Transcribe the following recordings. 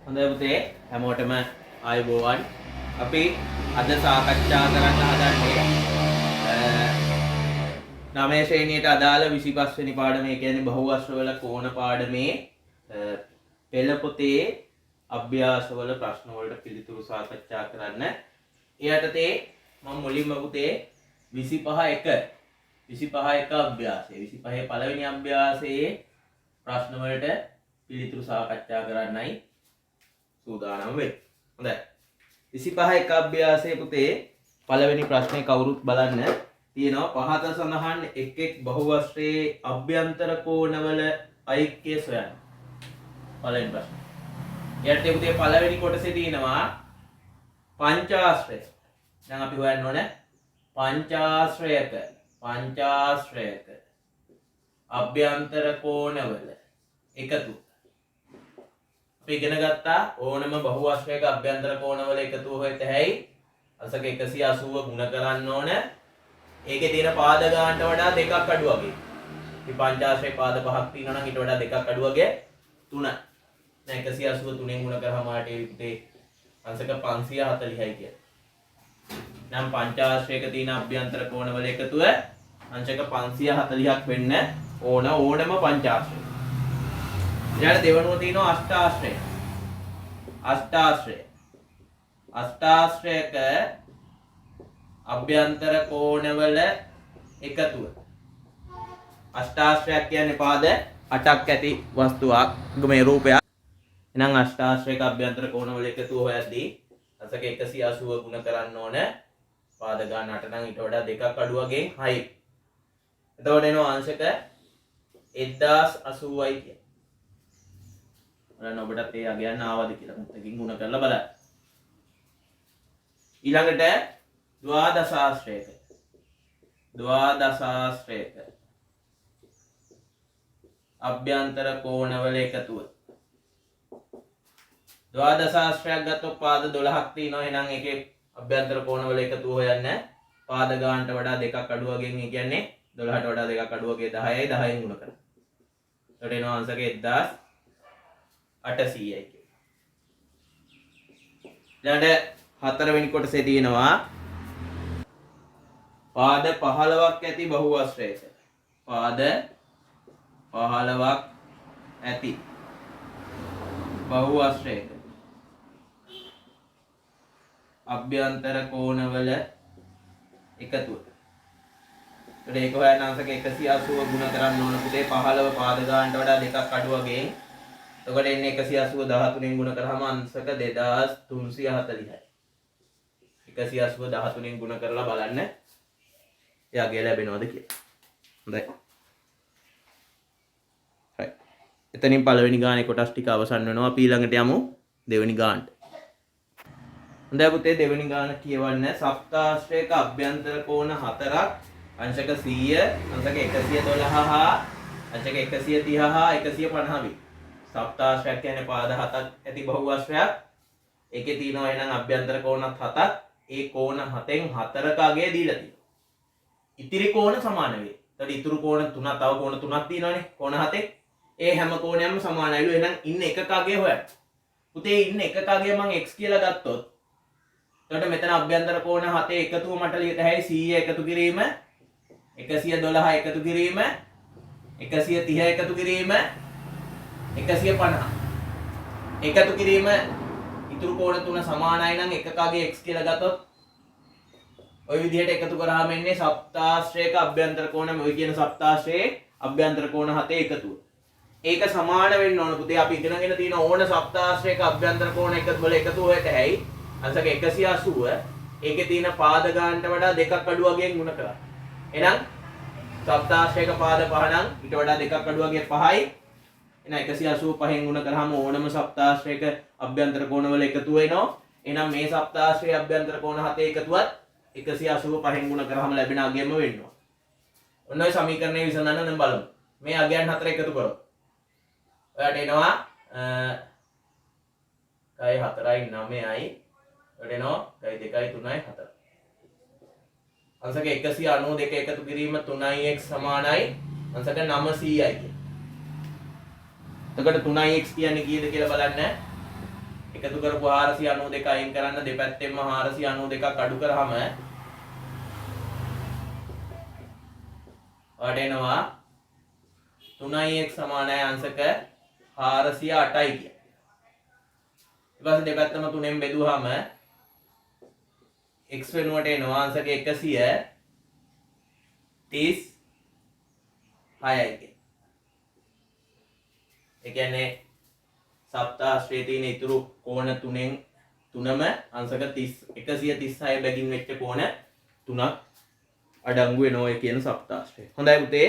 හොඳයි පුතේ හැමෝටම ආයුබෝවන්. අපි අද සාකච්ඡා කරන්න හදන්නේ 9 ශ්‍රේණියට අදාළ 25 වෙනි පාඩමේ කියන්නේ බහුවස්ත්‍රවල කෝණ පාඩමේ පෙළ පොතේ අභ්‍යාසවල ප්‍රශ්න වලට පිළිතුරු සාකච්ඡා කරන්න. ඒ යටතේ මම මුලින්ම පුතේ 25 අභ්‍යාසය 25 පළවෙනි අභ්‍යාසයේ ප්‍රශ්න වලට පිළිතුරු සාකච්ඡා කරන්නයි සූදානම් වෙන්නේ. හොඳයි. 25 අභ්‍යාසයේ පුතේ පළවෙනි ප්‍රශ්නේ කවුරුත් බලන්න තියෙනවා. පහත සඳහන් එක් එක් බහුවස්ත්‍රයේ අභ්‍යන්තර කෝණවල ඓක්‍ය සොයන්න. පළවෙනි ප්‍රශ්නේ. ඊට පුතේ පළවෙනි කොටසේ තියෙනවා පංචාශ්‍රය. දැන් අපි හොයන්න ඕනේ පංචාශ්‍රයක අභ්‍යන්තර කෝණවල එකතු. අපි ඉගෙන ගත්තා ඕනම බහුවස්ත්‍රයක අභ්‍යන්තර කෝණවල එකතුව හොයත හැයි අසක 180 ගුණ කරන්න ඕන. ඒකේ තියෙන පාද ගානට වඩා දෙකක් අඩු වගේ. මේ පංචාශ්‍රයේ පාද පහක් තියෙනවා නම් ඊට වඩා දෙකක් අඩු වගේ 3. දැන් 180 3ෙන් ගුණ කරාම ආට ඒ පුතේ අංශක 540යි කියන්නේ. නම් පංචාශ්‍රයක තියෙන අභ්‍යන්තර කෝණවල එකතුව අංශක 540ක් වෙන්න ඕනම පංචාශ්‍රය. ඊළඟ දෙවනුව තියෙනවා අෂ්ටාශ්‍රයක අභ්‍යන්තර කෝණවල එකතුව. අෂ්ටාශ්‍රයක් කියන්නේ පාද 8ක් ඇති වස්තුවක් මේ රූපයක්. එහෙනම් අෂ්ටාශ්‍රයක අභ්‍යන්තර කෝණවල එකතුව හොයද්දී අසක 180 ගුණ කරන්න ඕන. පාද ගාන 8 නම් ඊට වඩා දෙකක් අඩු වගේ 6. එතකොට එනවා අංශක 1080යි කියන්නේ. බලන්න ඔබටත් ඒ අගයන් ආවද කියලා මුත්තකින් ගුණ කරලා බලන්න. ඊළඟට ද්වාදශාශ්‍රයක අභ්‍යන්තර කෝණවල එකතුව. ද්වාදශාශ්‍රයක් ගත්තොත් පාද 12ක් තියෙනවා. එහෙනම් ඒකේ අභ්‍යන්තර කෝණවල එකතුව හොයන්න පාද ගානට වඩා දෙකක් අඩු වගේ. ඒ කියන්නේ 12ට වඩා දෙකක් අඩු වගේ 10යි 10න් ගුණ කරලා. එතකොට එනවා අංශක 1800යි කියන්නේ. ඊළඟට හතරවෙනි කොටසේ තියෙනවා පාද 15ක් ඇති බහුවස්ත්‍රයක. පාද 15ක් ඇති බහුවස්ත්‍රයක අභ්‍යන්තර කෝණවල එකතුව. ඒකට ඒක හොයන්න අංශක 180 ගුණ කරන්න ඕන පුතේ 15 පාද ගානට වඩා දෙකක් අඩු වගේ. එතකොට එන්නේ 180 13න් ගුණ කරාම අංශක 2340යි. 180 13න් ගුණ කරලා බලන්න එයාගේ ලැබෙනවද කියලා. හොඳයි. right. එතනින් පළවෙනි ගානේ කොටස් ටික අවසන් වෙනවා. අපි ඊළඟට යමු දෙවෙනි ගානට. හොඳයි පුතේ දෙවෙනි ගාන කියවන්න. සප්තාශ්‍රයක අභ්‍යන්තර කෝණ 4ක් අංශක 100 අංශක 112 හා අංශක 130 හා 150 වේ. සප්තාශ්‍රයක් කියන්නේ පාද 7ක් ඇති බහුවස්ත්‍රයක්. ඒකේ තියෙනවා එහෙනම් අභ්‍යන්තර කෝණත් 7ක්. ඒ කෝණ 7න් 4ක අගය දීලා තියෙනවා. ඉතිරි කෝණ සමාන වේ. එතකොට ඉතුරු කෝණ 3 තව කෝණ 3ක් තියෙනවානේ. කෝණ 7ක්. ඒ හැම කෝණයක්ම සමානයිලු. එහෙනම් ඉන්න එකක අගය හොයන්න. පුතේ ඉන්න එකක අගය මම x කියලා ගත්තොත් එතකොට මෙතන අභ්‍යන්තර කෝණ 7 එකතුව මට ලියත හැකි 100 එකතු කිරීම 112 එකතු කිරීම 130 එකතු කිරීම 150 එකතු කිරීම ඉතුරු කෝණ 3 සමානයි නම් එකකගේ x කියලා ගත්තොත් ওই විදිහට එකතු කරාම එන්නේ සප්තාශ්‍රයක අභ්‍යන්තර කෝණ ඔය කියන සප්තාශ්‍රයේ අභ්‍යන්තර කෝණ 7 එකතුව. ඒක සමාන වෙන්න ඕන පුතේ. අපි ඉගෙනගෙන තියෙන ඕන සප්තාශ්‍රයක අභ්‍යන්තර කෝණ එකතු වල එකතුව හොයත හැයි අංශක 180 ඒකේ තියෙන පාද ගානට වඩා දෙකක් අඩු වගේන් ගුණ කරා. එහෙනම් සප්තාශ්‍රයක පාද 5 නම් ඊට වඩා දෙකක් අඩු වගේ 5යි. එහෙනම් 185න් ගුණ කරාම ඕනම සප්තාශ්‍රයක අභ්‍යන්තර කෝණවල එකතුව එනවා. එහෙනම් මේ සප්තාශ්‍රයේ අභ්‍යන්තර කෝණ 7 එකතුවත් 185න් ගුණ කරාම ලැබෙන අගයම වෙනවා. ඔන්න ඔය සමීකරණය විසඳන්න නම් බලමු. මේ අගයන් 4 එකතු කරමු. ඔයාලට එනවා 4යි 9යි එනවා 2යි 3යි 4. අංශක 192 එකතු කිරීම 3x සමානයි අංශක 900යි. එතකොට 3x කියන්නේ කීයද කියලා බලන්න. එකතු කරපු 492 අයින් කරන්න දෙපැත්තෙන්ම 492ක් අඩු කරාම ඔයාලට එනවා 3x සමානයි අංශක 408යි කිය. ඊට පස්සේ දෙපැත්තම 3ෙන් බෙදුවාම x වෙනුවට එනවා අංශක 136යි කිය. ඒ කියන්නේ සප්තාශ්‍රයේ තියෙන ඉතුරු කෝණ 3ම අංශක 136 බැගින් වෙච්ච කෝණ 3ක් අඩංගු වෙනවා කියන සප්තාශ්‍රය. හොඳයි පුතේ.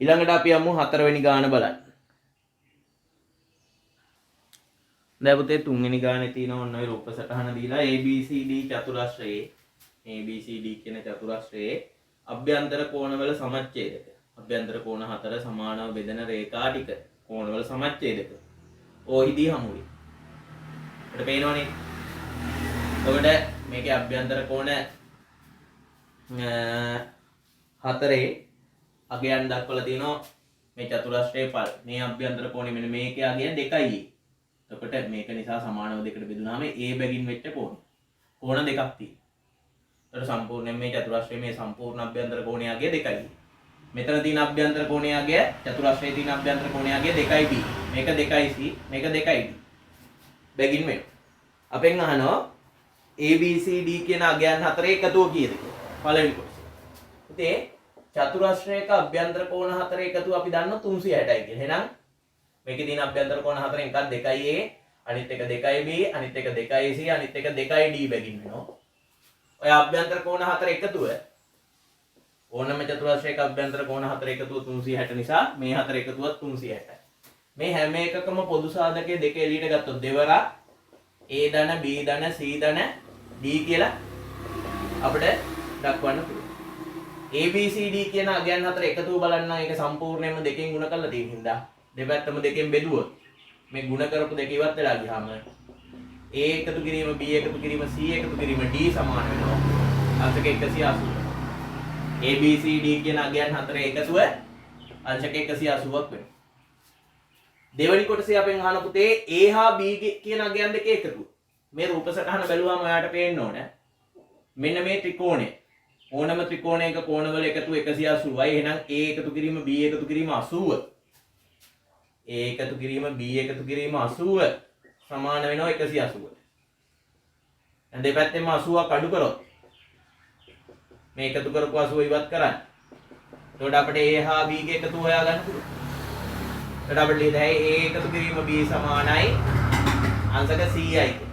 ඊළඟට අපි යමු 4 වෙනි ගාන බලන්න. දැන් පුතේ 3 වෙනි ගානේ තියෙන ඔන්න ඔය රූප සටහන දීලා ABCD චතුරස්‍රයේ ABCD කියන චතුරස්‍රයේ අභ්‍යන්තර කෝණවල සමච්ඡේදක. අභ්‍යන්තර කෝණ 4 සමානව බෙදෙන රේඛා ටික කෝණවල සමච්ඡේදක. ඕහිදී හමු වෙයි. අපිට පේනවනේ. එතකොට මේකේ අභ්‍යන්තර කෝණ 4 අගයන් දක්වලා තියෙනවා මේ චතුරස්‍රයේ පළ. මේ අභ්‍යන්තර කෝණය මෙන්න මේකේ අගය 2යි. එතකොට මේක නිසා සමානව දෙකට බෙදුනාම A බැගින් වෙච්ච කෝණ. කෝණ දෙකක් තියෙනවා. එතකොට සම්පූර්ණයෙන් මේ චතුරස්‍රයේ මේ සම්පූර්ණ අභ්‍යන්තර කෝණය අගය 2යි. මෙතන තියෙන අභ්‍යන්තර කෝණය අගය චතුරස්‍රයේ තියෙන අභ්‍යන්තර කෝණය අගය 2යි B. මේක 2යි C, මේක 2යි D. බැගින් වෙනවා. අපෙන් අහනවා ABCD කියන අගයන් හතරේ එකතුව කීයද කියලා. පළවෙනි කොටස. ඉතින් චතුරස්‍රයක අභ්‍යන්තර කෝණ හතරේ එකතුව අපි දන්නවා 360යි කියලා. එහෙනම් මේකේ තියෙන අභ්‍යන්තර කෝණ හතරෙන් එකක් 2යි A, අනිත් එක 2යි B, අනිත් එක 2යි C, අනිත් එක 2යි D බැගින් වෙනවා. ඔය අභ්‍යන්තර කෝණ හතර එකතුව ඕනම චතුරස්‍රයක අභ්‍යන්තර කෝණ හතර එකතුව 360 නිසා මේ හතර එකතුවත් 360යි. මේ හැම එකකම පොදු සාධකයේ දෙක එළියට ගත්තොත් දෙවරක් A ධන B ධන C ධන D කියලා අපිට දක්වන්න පුළුවන්. ABCD කියන අගයන් හතර එකතුව බලන්න ඒක සම්පූර්ණයෙන්ම දෙකෙන් ගුණ කරලා තියෙන හින්දා දෙපැත්තම දෙකෙන් බෙදුවොත් මේ ගුණ කරපු දෙක ඉවත් වෙලා ගියාම A එකතු කිරීම B එකතු කිරීම C එකතු කිරීම D සමාන වෙනවා අංශක 180. ABCD කියන අගයන් හතරේ එකතුව අංශක 180ක් වෙනවා. දෙවෙනි කොටසේ අපෙන් අහන පුතේ A හා B කියන අගයන් දෙකේ එකතුව. මේ රූප සටහන බැලුවාම ඔයාලට පේන්න ඕනේ. මෙන්න මේ ත්‍රිකෝණය. ඕනම ත්‍රිකෝණයක කෝණවල එකතුව 180යි. එහෙනම් A එකතු කිරීම B එකතු කිරීම 80. A එකතු කිරීම B එකතු කිරීම 80 සමාන වෙනවා 180ට. දැන් දෙපැත්තෙම 80ක් අඩු කරොත් මේ එකතු කරපු 80 ඉවත් කරන්න. එතකොට අපිට A හා B ගේ එකතුව හොයාගන්න පුළුවන්. එතකොට අපිට ලියන්න A එකතු කිරීම B සමානයි අංශක 100යි කියලා.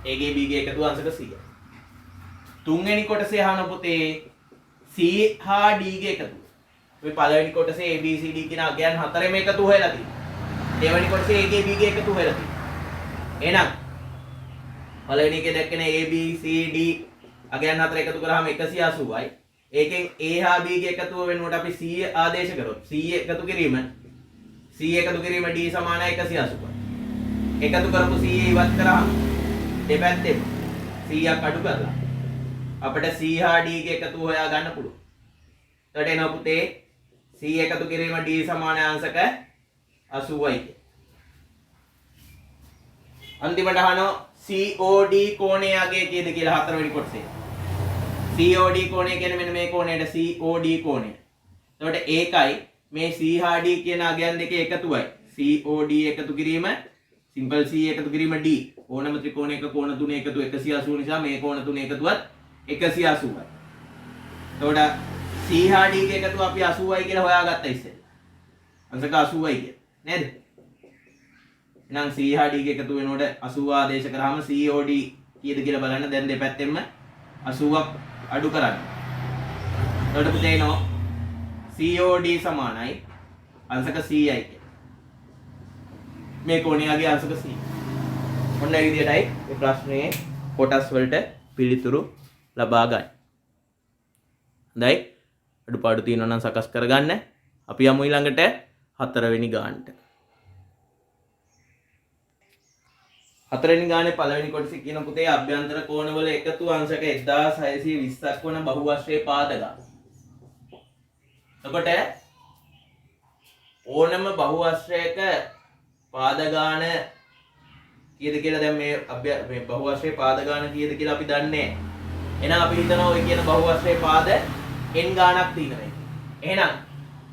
A ගේ B ගේ එකතුව අංශක 100යි. තුන්වෙනි කොටසේ අහන පුතේ C හා D ගේ එකතුව. මේ පළවෙනි කොටසේ ABCD කියන අගයන් හතරෙම එකතු වෙලා තියෙනවා. දෙවෙනි කොටසේ A ගේ B ගේ එකතු වෙලා තියෙනවා. එහෙනම් පළවෙනි එකේ දැක්කනේ ABCD අගයන් හතර එකතු කරාම 180යි. ඒකෙන් A හා B ගේ එකතුව වෙනුවට අපි 100 ආදේශ කරොත් 100 එකතු කිරීම D සමානයි 180යි. එකතු කරපු 100 ඉවත් කරාම දෙපැත්තෙම 100ක් අඩු කරලා අපිට C හා D ගේ එකතුව හොයා ගන්න පුළුවන්. එතකොට එනවා පුතේ C එකතු කිරීම D සමාන අංශක 80යි. අන්තිමට අහනවා COD කෝණයේ අගය කීයද කියලා හතරවෙනි කොටසේ. COD කෝණය කියන්නේ මෙන්න මේ කෝණයට COD කෝණය. එතකොට ඒකයි මේ C හා D කියන අගයන් දෙකේ එකතුවයි. COD එකතු කිරීම සිම්පල් C එකතු කිරීම D. ඕනම ත්‍රිකෝණයක කෝණ තුන එකතු 180 නිසා මේ කෝණ තුන එකතුවත් 180යි. එතකොට C හා D ගේ එකතුව අපි 80යි කියලා හොයාගත්තා ඉස්සෙල්ලා. අංශක 80යි කියලා. නේද? එහෙනම් C හා D ගේ එකතුව වෙනකොට 80 ආදේශ කරාම COD කීයද කියලා බලන්න. දැන් දෙපැත්තෙම 80ක් අඩු කරන්න. එතකොට පුතේ එනවා COD සමානයි අංශක 100යි කියලා. මේ කෝණයගේ අංශක 100. ඔන්න ඒ විදිහටයි මේ ප්‍රශ්නේ කොටස් වලට පිළිතුරු ලබා ගන්න. හොඳයි. අඩුපාඩු තියෙනවා නම් සකස් කරගන්න. අපි යමු ඊළඟට 4 වෙනි ගානට. 4 වෙනි ගානේ පළවෙනි කොටසේ කියන පුතේ අභ්‍යන්තර කෝණවල එකතු අංශක 1620ක් වන බහුවශ්‍රයේ පාදක. එතකොට ඕනම බහුවශ්‍රයක පාද ගාන කීයද කියලා දැන් මේ බහුවර්ෂයේ පාද ගාන කීයද කියලා අපි දන්නේ නැහැ. එහෙනම් අපි හිතනවා ඔය කියන බහුවර්ෂයේ පාද n ගානක් තියෙනවා. එහෙනම්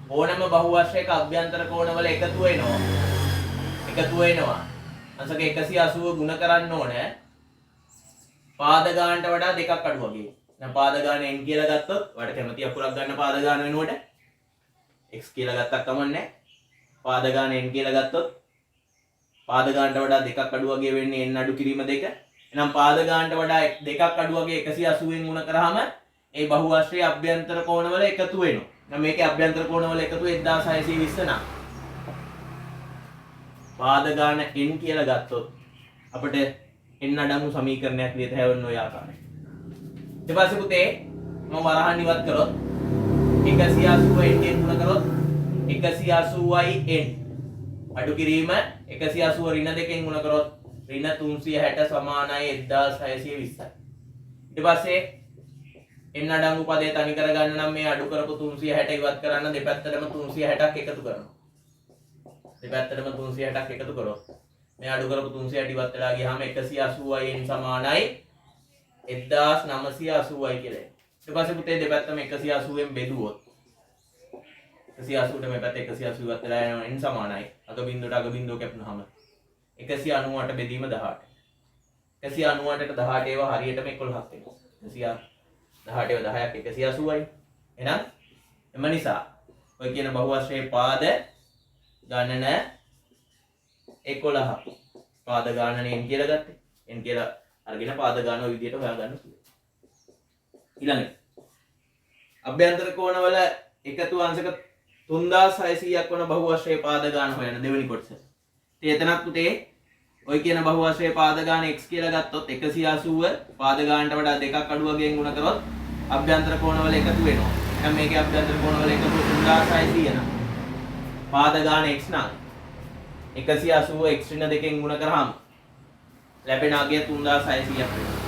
ඕනම බහුවර්ෂයක අභ්‍යන්තර කෝණවල එකතු වෙනවා. අංශක 180 ගුණ කරන්න ඕනේ. පාද ගානට වඩා දෙකක් අඩු වගේ. දැන් පාද ගාන n කියලා ගත්තොත් ඔයාලට කැමති අකුරක් ගන්න පාද ගාන වෙනුවට x කියලා ගත්තක් කමන්නේ. පාද ගාන n කියලා ගත්තොත් පාද ගානට වඩා දෙකක් අඩු වගේ වෙන්නේ n අඩු කිරීම 2. එහෙනම් පාද ගානට වඩා දෙකක් අඩු වගේ 180න් ගුණ කරාම ඒ බහුවර්ෂයේ අභ්‍යන්තර කෝණවල එකතු වෙනවා. දැන් මේකේ අභ්‍යන්තර කෝණවල එකතු 1620 නම් පාද ගාන n කියලා ගත්තොත් අපිට n අඩංගු සමීකරණයක් ලියත හැවන්න ඔය ආකාරයට. ඊට පස්සේ පුතේ මම වරහන් ඉවත් කරොත් 180 n ගුණ කරොත් 180යි n අඩු කිරීම 180 ඍණ 2කින් ගුණ කරොත් ඍණ 360 සමානයි 1620යි. ඊට පස්සේ n අඩංගු පදේ තනි කරගන්න නම් මේ අඩු කරපු 360 ඉවත් කරන්න දෙපැත්තටම 360ක් එකතු කරනවා. දෙපැත්තටම 360ක් එකතු කරොත් මේ අඩු කරපු 360 ඉවත් වෙලා ගියාම 180යි n සමානයි 1980යි කියලා. ඊට පස්සේ පුතේ දෙපැත්තම 180ෙන් බෙදුවොත් 180ට මේ පැත්ත 180 ඉවත් වෙලා යනවා n සමානයි අග බිඳුවට අග බිඳුව කැපුණාම 198 බෙදීම 18. 198ට 18 ඒවා හරියටම 11ක් වෙනවා. 118 10ක් 180යි. එහෙනම් එම නිසා ඔය කියන බහුවර්ෂයේ පාද ගණන 11. පාද ගණන n කියලා ගත්තේ. n කියලා අරගෙන පාද ගණන ඔය විදිහට හොයාගන්න පුළුවන්. ඊළඟට අභ්‍යන්තර කෝණවල එකතු අංශක 3600ක් වන බහුවර්ෂයේ පාද ගණන හොයන දෙවෙනි කොටස. ඉතින් එතනත් පුතේ ඔය කියන බහුවර්ෂයේ පාද ගණන x කියලා ගත්තොත් 180 පාද ගණනට වඩා දෙකක් අඩු වශයෙන් ගුණ කරොත් අභ්‍යන්තර කෝණවල එකතු වෙනවා. එහෙනම් මේකේ අභ්‍යන්තර කෝණවල එකතු 3600 නම් පාද ගණන x නම් 180 x ඍණ 2කින් ගුණ කරාම ලැබෙන අගය 3600ක් වෙනවා.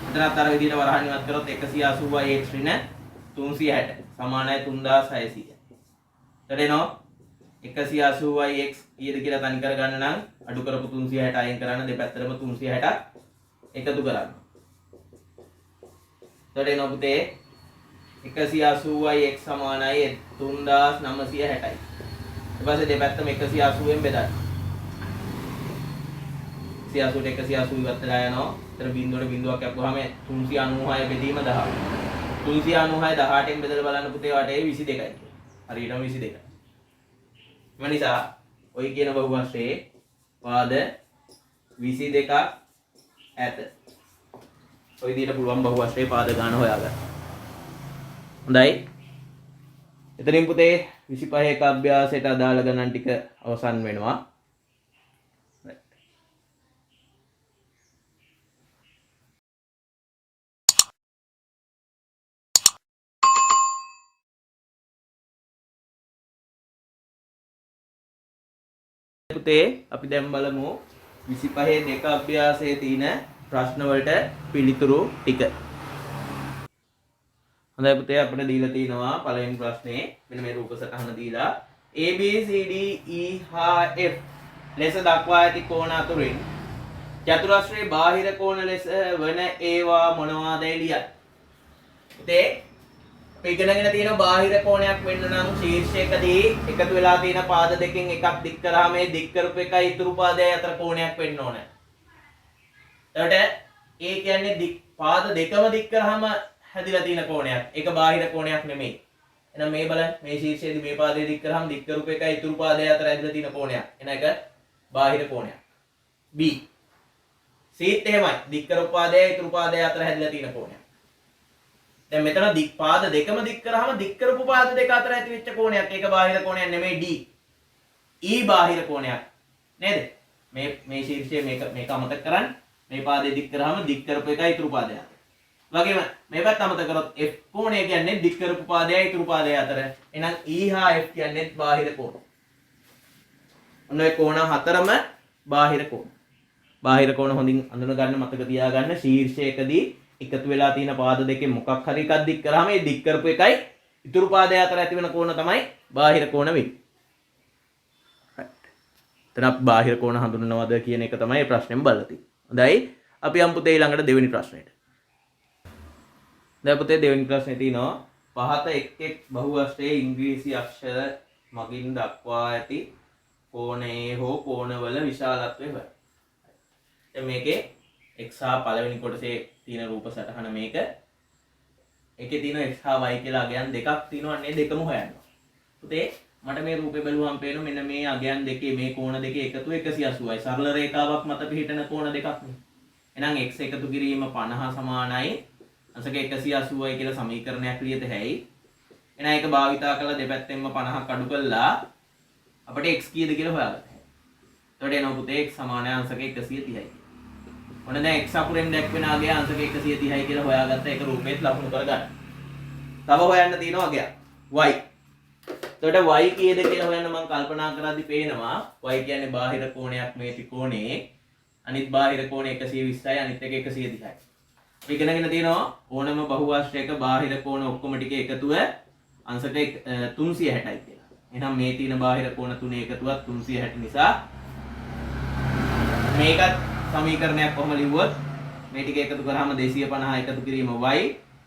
එතනත් අර විදිහට වරහන් ඉවත් කරොත් 180යි x ඍණ 360 සමානයි 3600. එතනෝ 180යි x කීයද කියලා තනි කරගන්න නම් අඩු කරපු 360 අයින් කරන්න දෙපැත්තටම 360ක් එකතු කරන්න. එතනෝ පුතේ 180යි x සමානයි 3960යි. ඊට පස්සේ දෙපැත්තම 180ෙන් බෙදන්න. 180ට 180 ඉවත් වෙලා යනවා. එතන බිඳුවට බිඳුවක් අපුවාම 396 බෙදීම 10. 396 18න් බෙදලා බලන්න පුතේ වට ඒ 22යි. හරියටම 22යි. එම නිසා ඔය කියන බහුවර්ෂයේ පාද 22ක් ඇත. ඔය විදිහට පුළුවන් බහුවර්ෂයේ පාද ගන්න හොයාගන්න. හොඳයි. එතනින් පුතේ 25 එක අභ්‍යාසයට අදාළ ගණන් ටික අවසන් වෙනවා. පුතේ අපි දැන් බලමු 25 දෙක අභ්‍යාසයේ තියෙන ප්‍රශ්න වලට පිළිතුරු ටික. හොඳයි පුතේ අපිට දීලා තිනවා පළවෙනි ප්‍රශ්නේ මෙන්න මේ රූප සටහන දීලා A B C D E හා F ලෙස දක්වා ඇති කෝණ අතුරින් චතුරස්‍රයේ බාහිර කෝණ ලෙස වන ඒවා මොනවාදයි ලියන්න. පුතේ අපි ඉගෙනගෙන තියෙන බාහිර කෝණයක් වෙන්න නම් ශීර්ෂයකදී එකතු වෙලා තියෙන පාද දෙකෙන් එකක් දික් කරාම මේ දික් කරපු එකයි ඉතුරු පාදයයි අතර කෝණයක් වෙන්න ඕනේ. එතකොට ඒ කියන්නේ දික් පාද දෙකම දික් කරාම හැදිලා තියෙන කෝණයක්. ඒක බාහිර කෝණයක් නෙමෙයි. එහෙනම් මේ බලන්න මේ ශීර්ෂයේදී මේ පාදයේ දික් කරාම දික් කරපු එකයි ඉතුරු පාදයයි අතර හැදිලා තියෙන කෝණයක්. එන එක බාහිර කෝණයක්. B. Cත් එහෙමයි. දික් කරපු පාදයයි ඉතුරු පාදයයි අතර හැදිලා තියෙන කෝණයක්. දැන් මෙතන දික් පාද දෙකම දික් කරාම දික් කරපු පාද දෙක අතර ඇති වෙච්ච කෝණයක්. ඒක බාහිර කෝණයක් නෙමෙයි D. E බාහිර කෝණයක්. නේද? මේ ශීර්ෂයේ මේක අමතක කරන්න. මේ පාදේ දික් කරාම දික් කරපු එකයි ඉතුරු පාදය. වගේම මේ පැත්ත අමතක කරොත් F කෝණය කියන්නේ දික් කරපු පාදයයි ඉතුරු පාදයයි අතර. එහෙනම් E හා F කියන්නේ බාහිර කෝණ. ඔන්න ඔය කෝණ හතරම බාහිර කෝණ. බාහිර කෝණ හොඳින් අඳුන ගන්න මතක තියාගන්න ශීර්ෂයකදී එකතු වෙලා තියෙන පාද දෙකෙන් මොකක් හරි එකක් දික් කරාම ඒ දික් කරපු එකයි ඉතුරු පාදය අතර ඇති වෙන කෝණ තමයි බාහිර කෝණ වෙන්නේ. එතන අපි බාහිර කෝණ හඳුන්වනවද කියන එක තමයි ප්‍රශ්නෙම බලලා තියෙන්නේ. හොඳයි. අපි යමු පුතේ ඊළඟට දෙවෙනි ප්‍රශ්නෙට. දැන් පුතේ දෙවෙනි ප්‍රශ්නේ තියෙනවා පහත එක් එක් බහුවෂ්ටයේ ඉංග්‍රීසි අක්ෂර මගින් දක්වා ඇති කෝණයේ හෝ කෝණවල විශාලත්වය හොයන්න. දැන් මේකේ x හා පළවෙනි කොටසේ තියෙන රූප සටහන මේක. එකේ තියෙන x හා y කියලා අගයන් දෙකක් තියෙනවා නේ දෙකම හොයන්න. පුතේ මට මේ රූපේ බැලුවම පේනවා මෙන්න මේ අගයන් දෙකේ මේ කෝණ දෙකේ එකතු 180යි. සරල රේඛාවක් මත පිහිටන කෝණ දෙකක් නේ. එහෙනම් x එකතු කිරීම 50 සමානයි අංශක 180යි කියලා සමීකරණයක් ලියත හැයි. එහෙනම් ඒක භාවිතා කරලා දෙපැත්තෙන්ම 50ක් අඩු කළා අපිට x කීයද කියලා හොයාගන්න. එතකොට එනවා පුතේ x සමානයි අංශක 130යි. ඔන්න දැන් x අකුරෙන් දැක්වෙන අගය අංශක 130යි කියලා හොයාගත්ත එක රූපෙත් ලකුණු කරගන්න. තව හොයන්න තියෙනවා අගයක් y. එතකොට y කීයද කියලා හොයන්න මම කල්පනා කරද්දි පේනවා y කියන්නේ බාහිර කෝණයක් මේ ත්‍රිකෝණේ අනිත් බාහිර කෝණය 120යි අනිත් එක 130යි. අපි ඉගෙනගෙන තියෙනවා ඕනම බහුවෂ්ටයක බාහිර කෝණ ඔක්කොම ටික එකතුව අංශක 360යි කියලා. එහෙනම් මේ තියෙන බාහිර කෝණ තුනේ එකතුවත් 360 නිසා මේකත් සමීකරණයක් කොහොම ලිව්වොත් මේ ටික එකතු කරාම 250 එකතු කිරීම y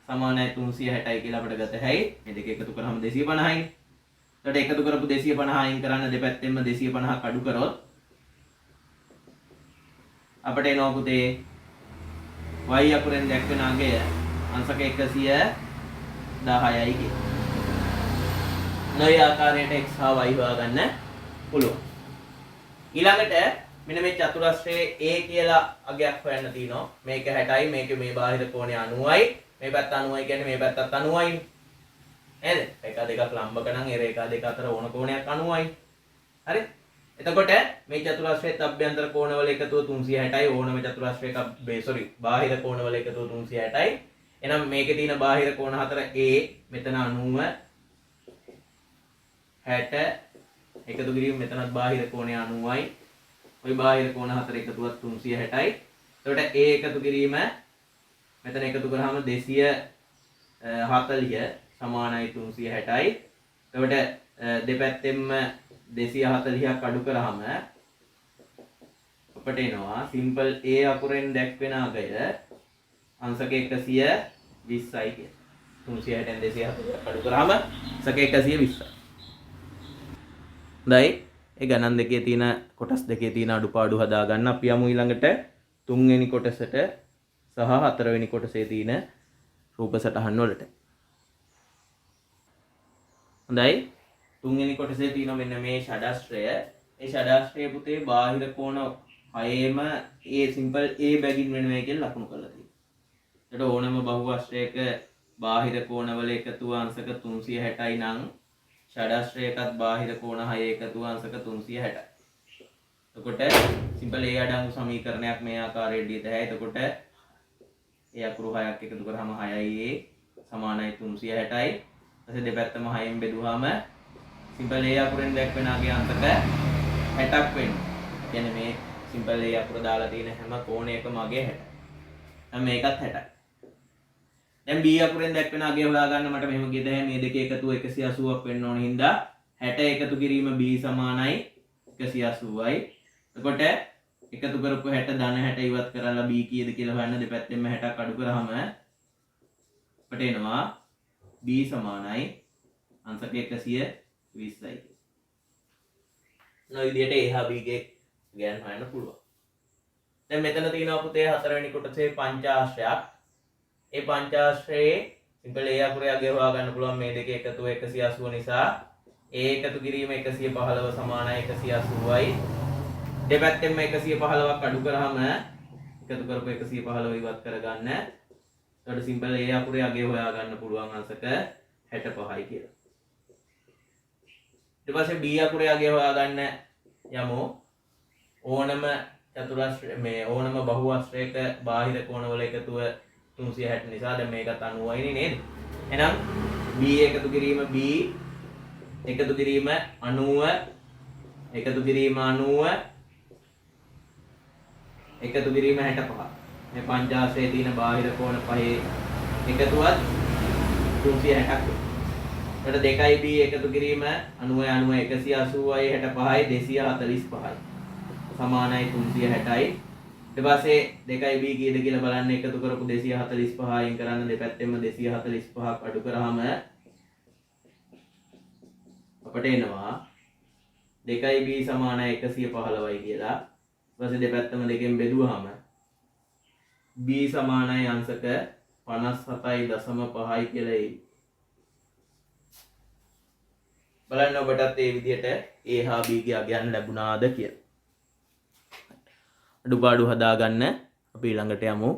සමානයි 360යි කියලා අපිට ගත හැයි. මේ දෙක එකතු කරාම 250යි. එතකොට එකතු කරපු 250 අයින් කරන්න දෙපැත්තෙන්ම 250ක් අඩු කරොත් අපිට එනවා පුතේ y අකුරෙන් දැක්වෙන අගය අංශක 110යි කියලා. මේ ආකාරයට x හා y හොයාගන්න පුළුවන්. ඊළඟට මෙන්න මේ චතුරස්‍රයේ a කියලා අගයක් හොයන්න තියෙනවා. මේක 60යි මේක මේ බාහිර කෝණය 90යි. මේ පැත්ත 90යි කියන්නේ මේ පැත්තත් 90යි. නේද? රේඛා දෙකක් ලම්බක නම් ඒ රේඛා දෙක අතර ඕන කෝණයක් 90යි. හරි? එතකොට මේ චතුරස්‍රයේ අභ්‍යන්තර කෝණවල එකතුව 360යි ඕනම චතුරස්‍රයක බාහිර කෝණවල එකතුව 360යි. එහෙනම් මේකේ තියෙන බාහිර කෝණ හතර a මෙතන 90 60 එකතු කිරීම මෙතනත් බාහිර කෝණය 90යි. ওই බාහිර කෝණ හතර එකතුවත් 360යි. එතකොට a එකතු කිරීම මෙතන එකතු කරාම 240 සමානයි 360යි. එතකොට දෙපැත්තෙන්ම 240ක් අඩු කරාම අපට එනවා සිම්පල් a අකුරෙන් දැක්වෙන අගය අංශක 120යි කියලා. 360න් 240ක් අඩු කරාම අංශක 120යි. හොඳයි. ඒ ගණන් දෙකේ තියෙන කොටස් දෙකේ තියෙන අඩුපාඩු හදා ගන්න. අපි යමු ඊළඟට තුන්වෙනි කොටසට සහ හතරවෙනි කොටසේ තියෙන රූප සටහන් වලට. හොඳයි. තුන්වෙනි කොටසේ තියෙන මෙන්න මේ ෂඩාශ්‍රය. ඒ ෂඩාශ්‍රය පුතේ බාහිර කෝණ හයේම ඒ සිම්පල් a බැගින් වෙනවා කියලා ලකුණු කරලා තියෙනවා. ඒකට ඕනම බහුවස්ත්‍රයක බාහිර කෝණවල එකතුව අංශක 360යි නම් ෂඩාශ්‍රයකත් බාහිර කෝණ 6 එකතුව අංශක 360යි. එතකොට සිම්පල් a අඩංගු සමීකරණයක් මේ ආකාරයට ලියත හැකියි. එතකොට a අකුරු 6ක් එකතු කරාම 6යි a සමානයි 360යි. ඊට දෙපැත්තම 6න් බෙදුවාම සිම්පල් a අකුරෙන් දැක්වෙන අගය අංශක 60ක් වෙනවා. කියන්නේ මේ සිම්පල් a අකුර දාලා තියෙන හැම කෝණයකම අගය 60යි. දැන් මේකත් 60යි. දැන් b අකුරෙන් දැක්වෙන අගය හොයාගන්න මට මෙහෙම කියද මේ දෙක එකතුව 180ක් වෙන්න ඕන හින්දා 60 එකතු කිරීම b සමානයි 180යි. එතකොට එකතු කරපු 60 ධන 60 ඉවත් කරලා b කීයද කියලා හොයන්න දෙපැත්තෙන්ම 60ක් අඩු කරාම අපට එනවා b සමානයි අංශක 120යි. නො විදියට a හා b ගේ ගෑන් හොයන්න පුළුවන්. දැන් මෙතන තියෙනවා පුතේ හතරවෙනි කොටසේ පංචාශ්‍රයක්. ඒ පංචාශ්‍රයේ සිම්පල් a අකුරේ අගය හොයාගන්න පුළුවන් මේ දෙක එකතුව 180 නිසා a එකතු කිරීම 115 සමානයි 180යි. දෙපැත්තෙන්ම 115ක් අඩු කරාම එකතු කරපු 115 ඉවත් කරගන්න. එතකොට සිම්පල් a අකුරේ අගය හොයාගන්න පුළුවන් අංශක 65යි කියලා. ඊට පස්සේ b අකුරේ අගය හොයාගන්න යමු. ඕනම චතුරස්‍රය මේ ඕනම බහුවස්ත්‍රයක බාහිර කෝණවල එකතුව 360 නිසා දැන් මේකත් 90යිනේ නේද? එහෙනම් b එකතු කිරීම b එකතු කිරීම 90 එකතු කිරීම 90 එකතු කිරීම 65. මේ පංචාශ්‍රයේ තියෙන බාහිර කෝණ පහේ එකතුවත් 360ක් වෙනවා. එතකොට 2යි b එකතු කිරීම 90 180යි 65යි 245යි. සමානයි 360යි. ඊට පස්සේ 2b කීයද කියලා බලන්න එකතු කරපු 245 අයින් කරන්න දෙපැත්තෙම 245ක් අඩු කරාම අපට එනවා 2b සමානයි 115යි කියලා. ඊට පස්සේ දෙපැත්තම දෙකෙන් බෙදුවාම b සමානයි අංශක 57.5යි කියලා එයි. බලන්න ඔබටත් මේ විදිහට a හා b ගේ අගයන් ලැබුණාද කියලා. අඩුපාඩු හදාගන්න අපි ඊළඟට යමු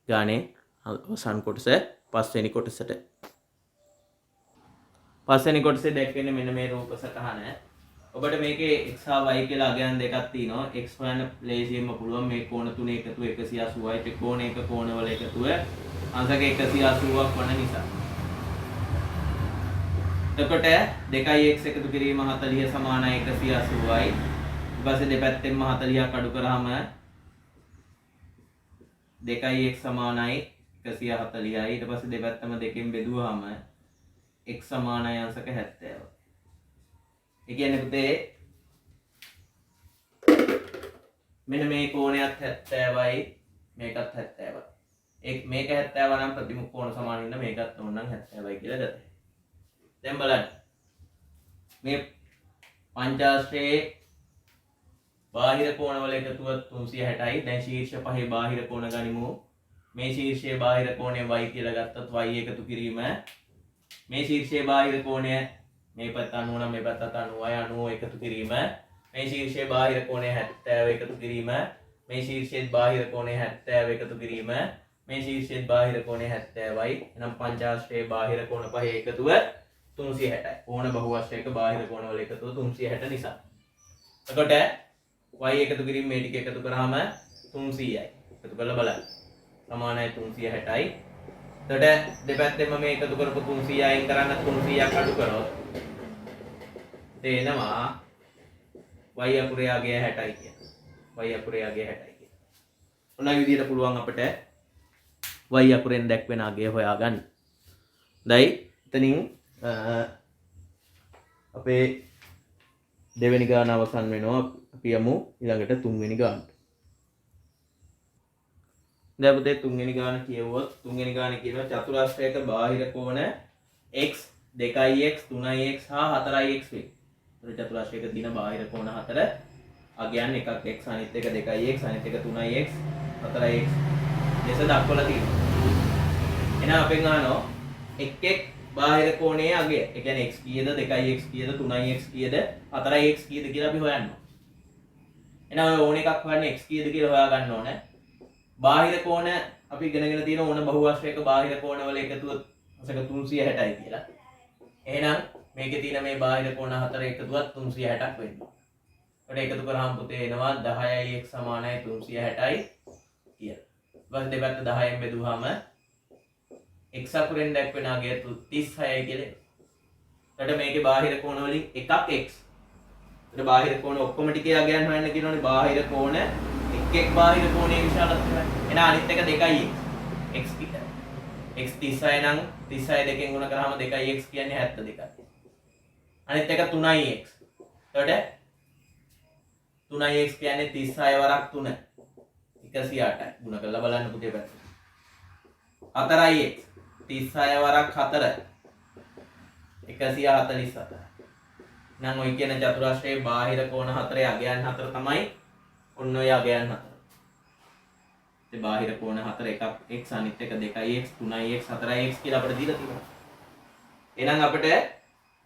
ගානේ අවසන් කොටස පස්වෙනි කොටසට. පස්වෙනි කොටසේ දැක්වෙන්නේ මෙන්න මේ රූප සටහන. ඔබට මේකේ x හා y කියලා අගයන් දෙකක් තියෙනවා. x හොයන්න ලේසියෙන්ම පුළුවන්. මේ කෝණ තුනේ එකතුව 180යි. ඒ කෝණයක කෝණවල එකතුව අංශක 180ක් වන නිසා. එතකොට 2x එකතු කිරීම 40 සමානයි 180යි. ඊට පස්සේ දෙපැත්තෙන්ම 40ක් අඩු කරාම 2x සමානයි 140යි. ඊට පස්සේ දෙපැත්තම දෙකෙන් බෙදුවාම x සමානයි අංශක 70. ඒ කියන්නේ පුතේ මෙන්න මේ කෝණයත් 70යි මේකත් 70යි. මේක 70 නම් ප්‍රතිමුඛ කෝණ සමාන වෙන මේකත් ඕනනම් 70යි කියලා ගත්තා. දැන් බලන්න මේ පංචාශ්‍රයේ බාහිර කෝණවල එකතුව 360යි. දැන් ශීර්ෂ පහේ බාහිර කෝණ ගනිමු. මේ ශීර්ෂයේ බාහිර කෝණය y කියලා ගත්තොත් y එකතු කිරීම මේ ශීර්ෂයේ බාහිර කෝණය මේ පැත්ත 90 නම් මේ පැත්ත 90යි 90 එකතු කිරීම මේ ශීර්ෂයේ බාහිර කෝණය 70 එකතු කිරීම මේ ශීර්ෂයේ බාහිර කෝණය 70 එකතු කිරීම මේ ශීර්ෂයේ බාහිර කෝණය 70යි. එහෙනම් පංචාශ්‍රයේ බාහිර කෝණ පහේ එකතුව 360යි. කෝණ බහුවශ්‍රයක බාහිර කෝණවල එකතුව 360 නිසා. එතකොට y එකතු කිරීම මේ ටික එකතු කරාම 300යි. එකතු කරලා බලන්න. සමානයි 360යි. එතකොට දෙපැත්තෙම මේ එකතු කරපු 300 අයින් කරන්න 300ක් අඩු කරොත් දෙනවා y අකුරේ අගය 60යි කියලා. y අකුරේ අගය 60යි කියලා. ඔන්න විදිහට පුළුවන් අපිට y අකුරෙන් දැක්වෙන අගය හොයාගන්න. දැයි එතනින් අපේ දෙවෙනි ගාන අවසන් වෙනවා. අපි යමු ඊළඟට තුන්වෙනි ගානට. දැන් පුතේ තුන්වෙනි ගාන කියවුවොත් තුන්වෙනි ගාන කියනවා චතුරාස්‍රයක බාහිර කෝණ x 2x 3x හා 4x වේ. ඒ චතුරාස්‍රයක තියෙන බාහිර කෝණ හතර අගයන් එකක් x අනිත් එක 2x අනිත් එක 3x 4x ලෙස දක්වලා තියෙනවා. එහෙනම් අපෙන් අහනවා එක් බාහිර කෝණයේ අගය. ඒ කියන්නේ x කීයද 2x කීයද 3x කීයද 4x කීයද කියලා අපි හොයන්න ඕනේ. එහෙනම් ඔය ඕන එකක් හොයන්න x කීයද කියලා හොයා ගන්න ඕනේ. බාහිර කෝණ අපි ඉගෙනගෙන තියෙන ඕන බහුවශ්‍රයක බාහිර කෝණවල එකතුව අංශක 360යි කියලා. එහෙනම් මේකේ තියෙන මේ බාහිර කෝණ හතර එකතුවත් 360ක් වෙනවා. ඒකට එකතු කරාම පුතේ එනවා 10යි x සමානයි 360යි කියලා. ඊපස්සේ දෙපැත්ත 10න් බෙදුවාම x අකුරෙන් දැක්වෙන අගය 36යි කියලා. එතකොට මේකේ බාහිර කෝණ වලින් එකක් x. ඒකට බාහිර කෝණ ඔක්කොම ටිකේ අගයන් හොයන්න කියනෝනේ. බාහිර කෝණ එක් බාහිර කෝණයේ විශාලත්වය. එහෙනම් අනිත් එක 2යි x කියලා. x 36 නම් 36 දෙකෙන් ගුණ කරාම 2යි x කියන්නේ 72යි. අනිත් එක 3යි x. එතකොට 3යි x කියන්නේ 36 වරක් 3 108යි. ගුණ කරලා බලන්න පුතේ පැත්ත. 4යි x 36 වරක් 4 147. නම් ඔය කියන චතුරාස්‍රයේ බාහිර කෝණ හතරේ අගයන් හතර තමයි ඔන්න ඔය අගයන් හතර. ඒ බාහිර කෝණ හතර එකක් x අනිත් එක 2x 3x 4x කියලා අපිට දීලා තියෙනවා. එහෙනම් අපිට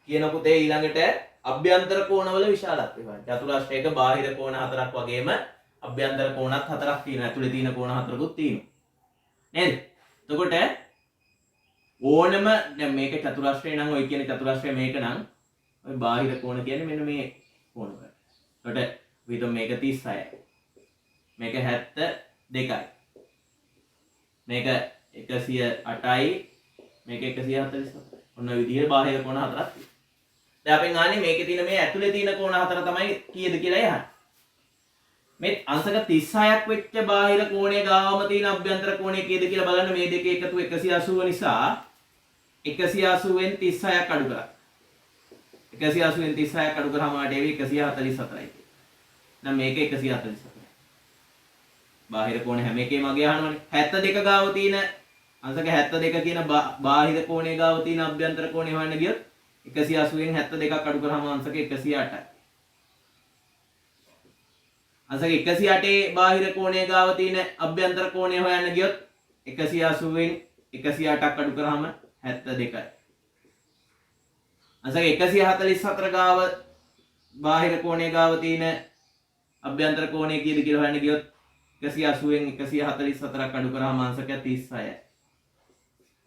කියන පුතේ ඊළඟට අභ්‍යන්තර කෝණවල විශාලත්වය හොයන්න. චතුරාස්‍රයක බාහිර කෝණ හතරක් වගේම අභ්‍යන්තර කෝණත් හතරක් තියෙනවා. ඇතුලේ තියෙන කෝණ හතරකුත් තියෙනවා. නේද? එතකොට ඕනම දැන් මේක චතුරාස්‍රය නම් ඔය කියන චතුරාස්‍රය මේක නම් ඔය බාහිර කෝණ කියන්නේ මෙන්න මේ කෝණ වල. එතකොට විතර මේක 36යි. මේක 72යි. මේක 108යි. මේක 147යි. ඔන්න විදිහේ බාහිර කෝණ හතරක් තියෙනවා. දැන් අපෙන් අහන්නේ මේකේ තියෙන මේ ඇතුලේ තියෙන කෝණ හතර තමයි කීයද කියලා යහන්න. මේ අංශක 36ක් වෙච්ච බාහිර කෝණයේ ගාවම තියෙන අභ්‍යන්තර කෝණය කීයද කියලා බලන්න. මේ දෙකේ එකතු 180 නිසා 180ෙන් 36ක් අඩු කරා. 180ෙන් 36ක් අඩු කරාම ආට එවි 144යි. නම් මේක 144. බාහිර කෝණ හැම එකේම අගය අහනවනේ. 72 ගාව තියෙන අංශක 72 කියන බාහිර කෝණයේ ගාව තියෙන අභ්‍යන්තර කෝණය හොයන්න ගියොත් 180න් 72ක් අඩු කරාම අංශක 108යි. අංශක 108 බාහිර කෝණයේ ගාව තියෙන අභ්‍යන්තර කෝණය හොයන්න ගියොත් 180න් 108ක් අඩු කරාම 72යි. අංශක 144 ගාව බාහිර කෝණයේ ගාව තියෙන අභ්‍යන්තර කෝණය කීයද කියලා හොයන්න ගියොත් 180න් 144ක් අඩු කරාම අංශක 36යි.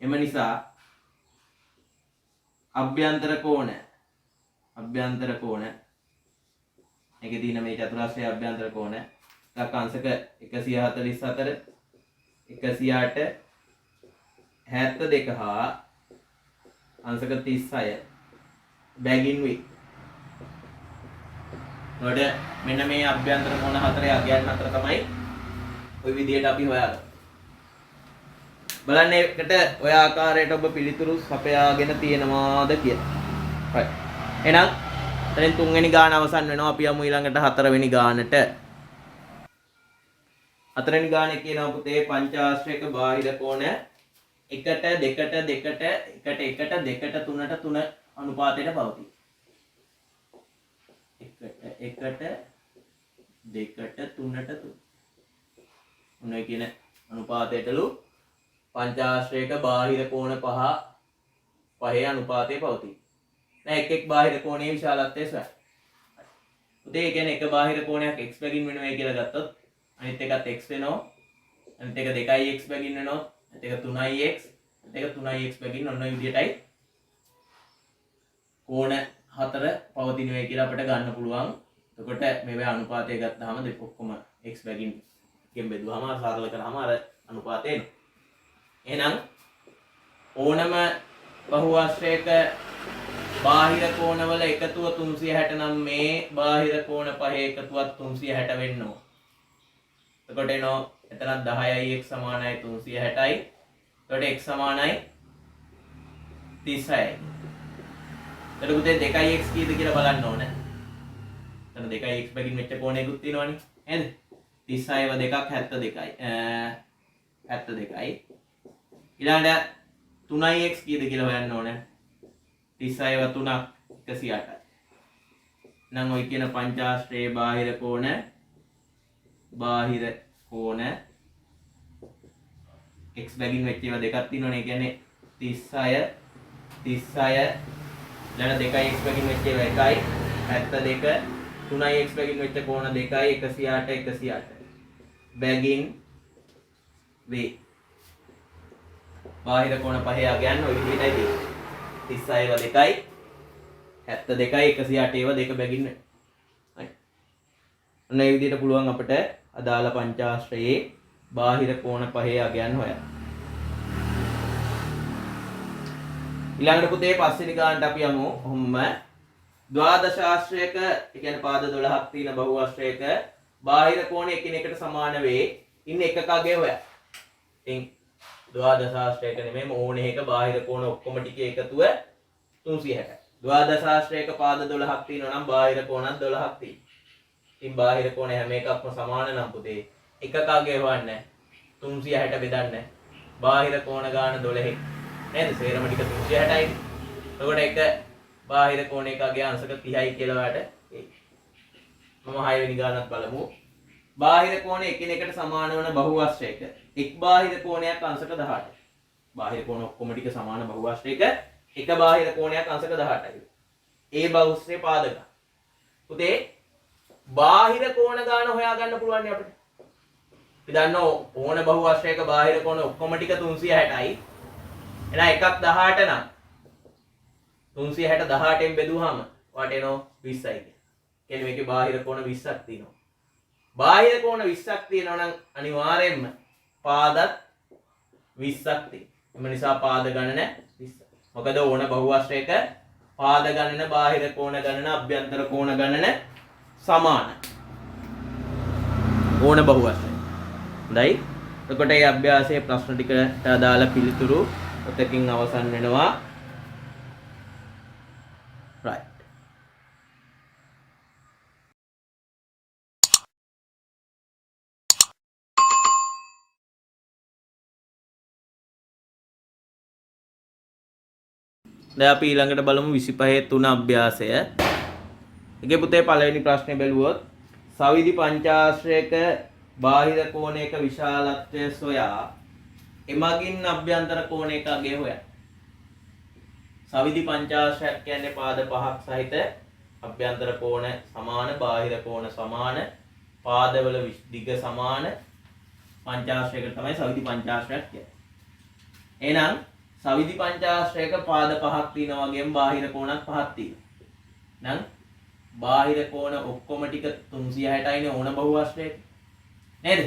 එම නිසා අභ්‍යන්තර කෝණ එකේ තියෙන මේ චතුරාස්‍රයේ අභ්‍යන්තර කෝණ එකක් අංශක 144 108 72 හා අංශක 36 බැගින් වේ. නෝඩ මෙන්න මේ අභ්‍යන්තර කෝණ හතරේ අගයන් හතර තමයි ওই විදිහට අපි හොයාගන්නේ. බලන්න එකට ඔය ආකාරයට ඔබ පිළිතුරු සපයාගෙන තියෙනවාද කියලා. හරි. එහෙනම් දැන් තුන්වෙනි ගාන අවසන් වෙනවා. අපි යමු ඊළඟට හතරවෙනි ගානට. හතරවෙනි ගානේ කියනවා පුතේ පංචාශ්‍රයක බාහිර කෝණ 1ට 2ට 2ට 1ට 1ට 2ට 3ට 3 අනුපාතයට පවතී. 1ට 2ට 3ට 3 මොනවයි කියන අනුපාතයටලු පංචාශ්‍රයක බාහිර කෝණ පහේ අනුපාතයේ පවතී. දැන් එක් බාහිර කෝණයේ විශාලත්වය සොයන්න. උදේ ඒ කියන්නේ එක බාහිර කෝණයක් x බැගින් වෙනවා කියලා ගත්තොත් අනිත් එකත් x වෙනවා. අනිත් එක 2x බැගින් වෙනවා. අනිත් එක 3x. අනිත් එක 3x බැගින් ඔන්න ඔය විදිහටයි කෝණ හතර පවතිනවා කියලා අපිට ගන්න පුළුවන්. එතකොට මේවා අනුපාතය ගත්තාම දෙක ඔක්කොම x බැගින් එකෙන් බෙදුවාම සරල කරාම අර අනුපාතය එනවා. එහෙනම් ඕනම බහුආශ්‍රයක බාහිර කෝණවල එකතුව 360 නම් මේ බාහිර කෝණ පහේ එකතුවත් 360 වෙන්න ඕන. එතකොට එනවා එතන 10යි x සමානයි 360යි. එතකොට x සමානයි 36යි. එතකොට උදේ 2x කීයද කියලා බලන්න ඕන. එතන 2x බැගින් මෙච්ච කෝණයකුත් තියෙනවනේ. නේද? 36ව 2ක් 72යි. 72යි. ඊළඟට 3x කීයද කියලා හොයන්න ඕන. 36ව 3ක් 108යි. නම් ඔය කියන පංචාශ්‍රයේ බාහිර කෝණ x බැගින් වෙච්ච ඒවා දෙකක් තියෙනවනේ. ඒ කියන්නේ 36 ඊළඟ 2x බැගින් වෙච්ච ඒවා 1යි 72 3x බැගින් වෙච්ච කෝණ 2යි 108 බැගින් වේ. බාහිර කෝණ පහේ අගයන් ඔය විදිහටයි තියෙන්නේ. 36ව 2යි 72යි 108 ඒවා දෙක බැගින් වෙනවා. හරි. ඔන්න ඒ විදිහට පුළුවන් අපිට අදාළ පංචාශ්‍රයේ බාහිර කෝණ පහේ අගයන් හොයන්න. ඊළඟට පුතේ පස්වෙනි ගානට අපි යමු. ඔහොම ද්වාදශාශ්‍රයක ඒ කියන්නේ පාද 12ක් තියෙන බහුආශ්‍රයක බාහිර කෝණ එකිනෙකට සමාන වේ. ඉන්න එකක අගය හොයන්න. ඉතින් ද්වාදශාශ්‍රයක නෙමෙයි ඕනේ එක බාහිර කෝණ ඔක්කොම ටික එකතුව 360. ද්වාදශාශ්‍රයක පාද 12ක් තියෙනවා නම් බාහිර කෝණත් 12ක් තියෙනවා. ඉතින් බාහිර කෝණ හැම එකක්ම සමාන නම් පුතේ එකක අගය හොයන්න 360 බෙදන්න බාහිර කෝණ ගාන 12. නේද? සේරම ටික 360යි. එතකොට එක බාහිර කෝණයක අගය අංශක 30යි කියලා ඔයාලට එයි. මම 6 වෙනි ගානත් බලමු. බාහිර කෝණ එකිනෙකට සමාන වන බහුආශ්‍රයක එක් බාහිර කෝණයක් අංශක 18. බාහිර කෝණ ඔක්කොම ටික සමාන බහුආශ්‍රයක එක බාහිර කෝණයක් අංශක 18යි. ඒ බහුශ්‍රේ පාදක. පුතේ බාහිර කෝණ ගාන හොයාගන්න පුළුවන් නේ අපිට. අපි දන්නවා ඕන බහුආශ්‍රයක බාහිර කෝණ ඔක්කොම ටික 360යි. එහෙනම් එකක් 18 නම් 360 18න් බෙදුවාම වට එනවා 20යි. කියන්නේ මේකේ බාහිර කෝණ 20ක් තියෙනවා. බාහිර කෝණ 20ක් තියෙනවා නම් අනිවාර්යයෙන්ම පාදත් 20ක් තියෙනවා. එම නිසා පාද ගණන 20. මොකද ඕන බහුආශ්‍රයක පාද ගණන බාහිර කෝණ ගණන අභ්‍යන්තර කෝණ ගණන සමානයි. ඕන බහුආශ්‍රය. හොඳයි. එතකොට මේ අභ්‍යාසයේ ප්‍රශ්න ටිකට අදාළ පිළිතුරු ඔතකින් අවසන් වෙනවා. right. දැන් අපි ඊළඟට බලමු 25 3 අභ්‍යාසය. ඒකේ පුතේ පළවෙනි ප්‍රශ්නේ බැලුවොත් සවිධි පංචාශ්‍රයක බාහිර කෝණයක විශාලත්වය සොයා එමගින් අභ්‍යන්තර කෝණයක අගය හොයන්න. සවිධි පංචාශ්‍රයක් කියන්නේ පාද පහක් සහිත අභ්‍යන්තර කෝණ සමාන බාහිර කෝණ සමාන පාදවල දිග සමාන පංචාශ්‍රයකට තමයි සවිධි පංචාශ්‍රයක් කියන්නේ. එහෙනම් සවිධි පංචාශ්‍රයක පාද පහක් තියෙනවා වගේම බාහිර කෝණත් පහක් තියෙනවා. නම් බාහිර කෝණ ඔක්කොම ටික 360යිනේ ඕන බහුආශ්‍රයක. නේද?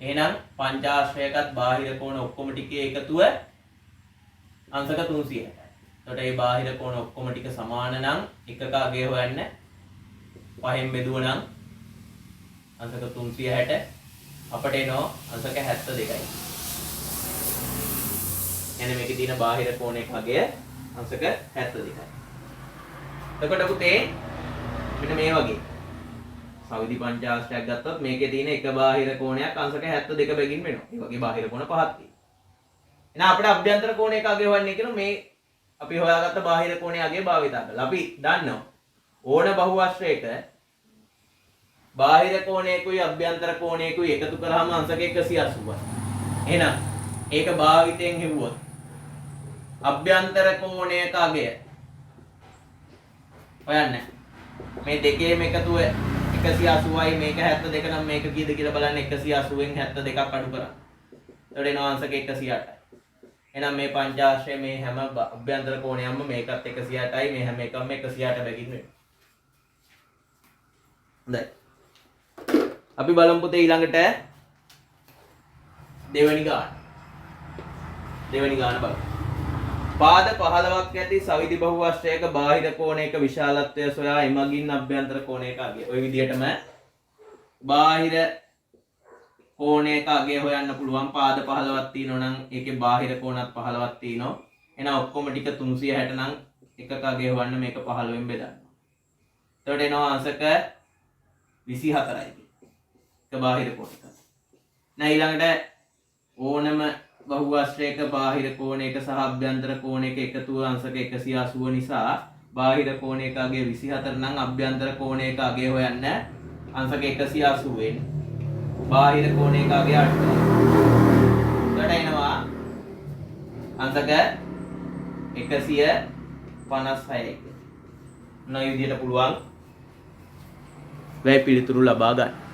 එහෙනම් පංචාශ්‍රයකත් බාහිර කෝණ ඔක්කොම ටිකේ එකතුව අංශක 360යි. එතකොට මේ බාහිර කෝණ ඔක්කොම ටික සමාන නම් එකක අගය හොයන්න 5න් බෙදුවනම් අංශක 360 අපට එනවා අංශක 72යි. එනේ මේකේ තියෙන බාහිර කෝණයක අගය අංශක 72යි. එතකොට පුතේ මෙන්න මේ වගේ සවිධි පංචාශ්‍රයක් ගත්තොත් මේකේ තියෙන එක බාහිර කෝණයක් අංශක 72 බැගින් වෙනවා. ඒ වගේ බාහිර කෝණ පහක් තියෙනවා. එහෙනම් අපිට අභ්‍යන්තර කෝණයක අගය හොයන්නේ කියන මේ අපි හොයාගත්ත බාහිර කෝණයේ අගය භාවිතා කරලා. අපි දන්නවා ඕන බහුආශ්‍රයක බාහිර කෝණයකුයි අභ්‍යන්තර කෝණයකුයි එකතු කරාම අංශක 180යි. එහෙනම් ඒක භාවිතයෙන් හෙව්වොත් අභ්‍යන්තර කෝණයක අගය හොයන්න. මේ දෙකේම එකතුව 180යි මේක 72 නම් මේක කීයද කියලා බලන්න 180න් 72ක් අඩු කරා. එතකොට එනවා අංශක 108යි. එහෙනම් මේ පංචාශ්‍රය මේ හැම අභ්‍යන්තර කෝණයක්ම මේකත් 108යි මේ හැම එකම 108 බැගින් වෙනවා. හොඳයි. අපි බලමු පුතේ ඊළඟට දෙවෙනි ගාන. දෙවෙනි ගාන බලමු. පාද 15ක් ඇති සවිධි බහුආශ්‍රයක බාහිර කෝණයක විශාලත්වය සොයා එමගින් අභ්‍යන්තර කෝණයක අගය. ওই විදිහටම බාහිර කෝණයක අගය හොයන්න පුළුවන්. පාද 15ක් තියෙනවා නම් ඒකේ බාහිර කෝණත් 15ක් තියෙනවා. එහෙනම් ඔක්කොම ටික 360 නම් එකක අගය හොයන්න මේක 15න් බෙදන්න. එතකොට එනවා අංශක 24යි. ඒක බාහිර කෝණයක. දැන් ඊළඟට ඕනම බහුආශ්‍රයක බාහිර කෝණයක සහ අභ්‍යන්තර කෝණයක එකතුව අංශක 180 නිසා බාහිර කෝණයක අගය 24 නම් අභ්‍යන්තර කෝණයක අගය හොයන්න අංශක 180න් බාහිර කෝණයක අගය 8. එතකොට එනවා අංශක 156යි. නොයි විදියට පුළුවන් වැය පිළිතුරු ලබා ගන්න.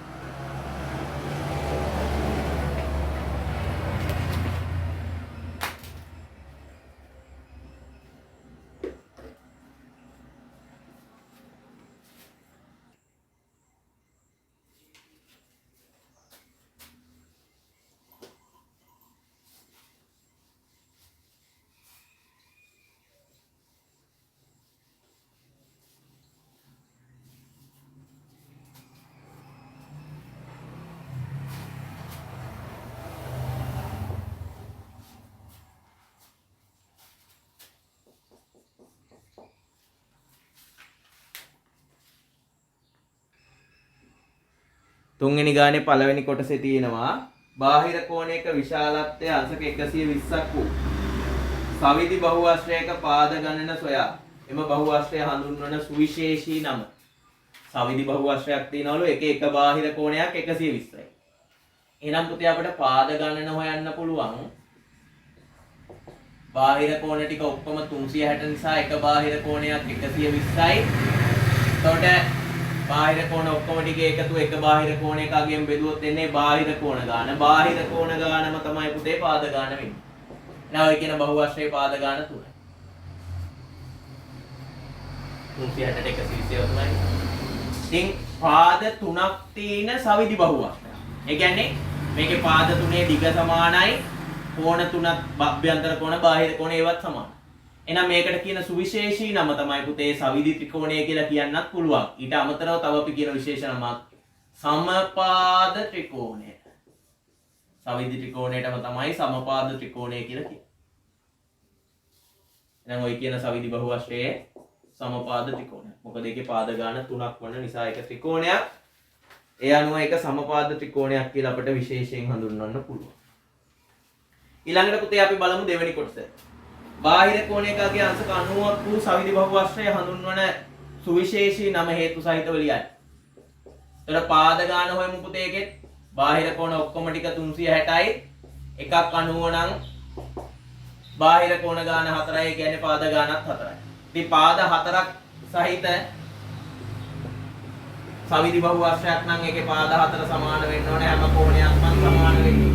තුන්වෙනි ගානේ පළවෙනි කොටසේ තියෙනවා බාහිර කෝණයක විශාලත්වය අංශක 120ක් වූ සවිධි බහුආශ්‍රයක පාද ගණන සොයා එම බහුආශ්‍රය හඳුන්වන සුවිශේෂී නම. සවිධි බහුආශ්‍රයක් තියෙනවලු එක බාහිර කෝණයක් 120යි. එහෙනම් පුතේ අපිට පාද ගණන හොයන්න පුළුවන්. බාහිර කෝණ ටික ඔක්කොම 360 නිසා එක බාහිර කෝණයක් 120යි. එතකොට බාහිර කෝණ ඔක්කොම ටික එකතු එක බාහිර කෝණයක අගයෙන් බෙදුවොත් එන්නේ බාහිර කෝණ ගාන. බාහිර කෝණ ගානම තමයි පුතේ පාද ගාන වෙන්නේ. එහෙනම් ඔය කියන බහුආශ්‍රයේ පාද ගාන 3යි. 360ට 120 තමයි. ඉතින් පාද 3ක් තියෙන සවිධි බහුආශ්‍රය. ඒ කියන්නේ මේකේ පාද 3 දිග සමානයි. කෝණ 3ක් අභ්‍යන්තර කෝණ බාහිර කෝණ ඒවත් සමානයි. එහෙනම් මේකට කියන සුවිශේෂී නම තමයි පුතේ සවිධි ත්‍රිකෝණය කියලා කියන්නත් පුළුවන්. ඊට අමතරව තව අපි කියන විශේෂ නමක් සමපාද ත්‍රිකෝණය. සවිධි ත්‍රිකෝණයටම තමයි සමපාද ත්‍රිකෝණය කියලා කියන්නේ. එහෙනම් ඔය කියන සවිධි බහුආශ්‍රයේ සමපාද ත්‍රිකෝණය. මොකද ඒකේ පාද ගාන 3ක් වන නිසා ඒක ත්‍රිකෝණයක්. ඒ අනුව ඒක සමපාද ත්‍රිකෝණයක් කියලා අපිට විශේෂයෙන් හඳුන්වන්න පුළුවන්. ඊළඟට පුතේ අපි බලමු දෙවෙනි කොටස. බාහිර කෝණයකගේ අංශක 90ක් වූ සවිධි බහුවස්ත්‍රය හඳුන්වන සුවිශේෂී නම හේතු සහිතව ලියන්න. එතකොට පාද ගාන හොයමු පුතේ එකෙත්. බාහිර කෝණ ඔක්කොම ටික 360යි. එකක් 90 නම් බාහිර කෝණ ගාන 4යි. ඒ කියන්නේ පාද ගානත් 4යි. ඉතින් පාද 4ක් සහිත සවිධි බහුවස්ත්‍රයක් නම් ඒකේ පාද 4 සමාන වෙන්න ඕනේ. හැම කෝණයක්ම සමාන වෙන්නේ.